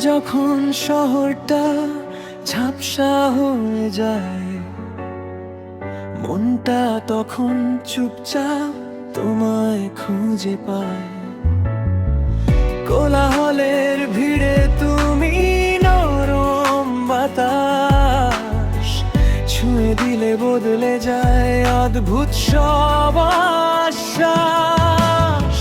যখন শহরটা ঝাপসা হয়ে যায়, মনটা তখন চুপচাপ তোমায় খুঁজে পায়। কোলাহলের ভিড়ে তুমি নরম বাতাস, ছুঁয়ে দিলে বদলে যায় অদ্ভুত সব আশ্বাস।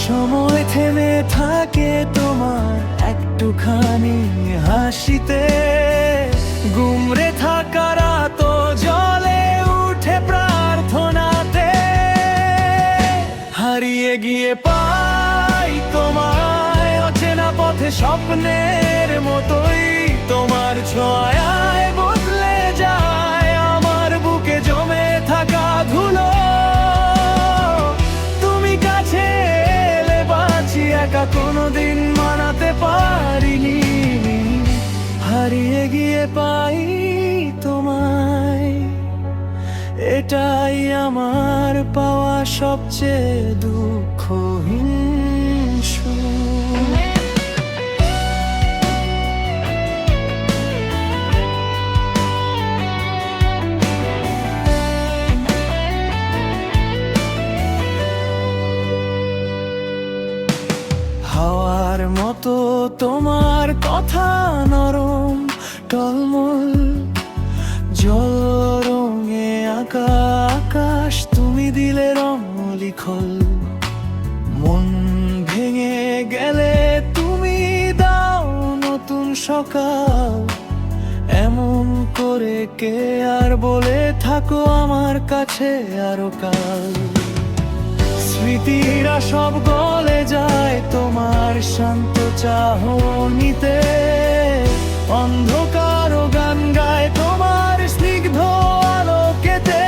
সময় থেমে থাকে তোমার একটুখানি হাসিতে, গুমরে থাকা রাত জলে উঠে প্রার্থনাতে। হারিয়ে গিয়ে পাই তোমায় অচেনা পথে স্বপ্নের মতোই, তোমার ছোঁয়ায় বদলে যায় আমার বুকে জমে থাকা ধুলো। তুমি কাছে এলে বাঁচি, একা কোনোদিন মানাতে পারিনি। হারিয়ে গিয়ে পাই তোমায়, এটাই আমার পাওয়া সবচেয়ে দুঃখহীন সুখ। হাওয়ার মতো তোমার কথা নরম টলমল, জল রঙে আঁকা আকাশ তুমি দিলে রং লিখল। মন ভেঙে গেলে তুমি দাও নতুন সকাল, এমন করে কে আর বলে থাকো আমার কাছে আরো কাল। স্মৃতিরা সব গলে যায় তোমার শান্ত চাহনিতে, অন্ধকার গান গায় তোমার স্নিগ্ধ আলোকেতে।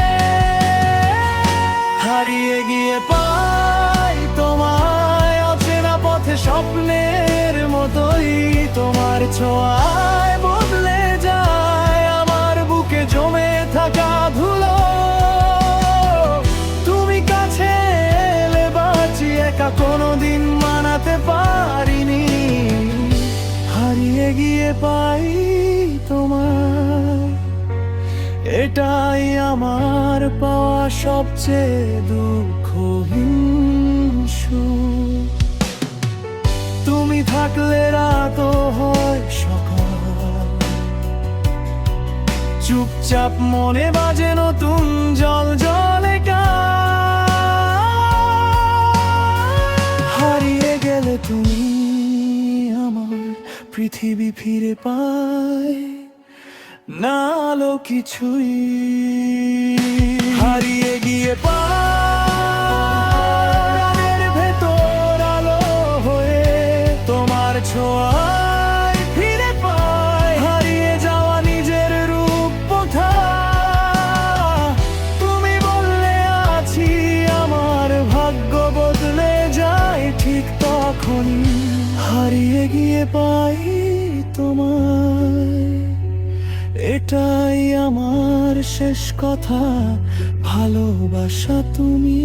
হারিয়ে গিয়ে পাই তোমায় অচেনা পথে স্বপ্নের মতোই, তোমার ছোঁয়ায় বদলে যায় আমার বুকে জমে থাকা ধুলো। তুমি কাছে এলে বাঁচি, একা কোনোদিন মানাতে পারিনি। হারিয়ে গিয়ে পাই তোমায়, এটাই আমার পাওয়া সবচেয়ে দুঃখহীন সুখ। তুমি থাকলে রাত হয় সকাল, চুপচাপ মনে বাজে নতুন জল জলে গান। হারিয়ে গেলে তুমি আমার পৃথিবী ফিরে পায় না আলো কিছুই। হারিয়ে গিয়ে প্রাণের ভেতর আলো হয়ে তোমার ছোঁয়ায় ফিরে পাই। হারিয়ে যাওয়া নিজের রূপ কোথা, তুমি বললে আছি আমার ভাগ্য বদলে যায় ঠিক তখনই। হারিয়ে গিয়ে পাই তোমায়, এটাই আমার শেষ কথা, ভালোবাসা তুমি।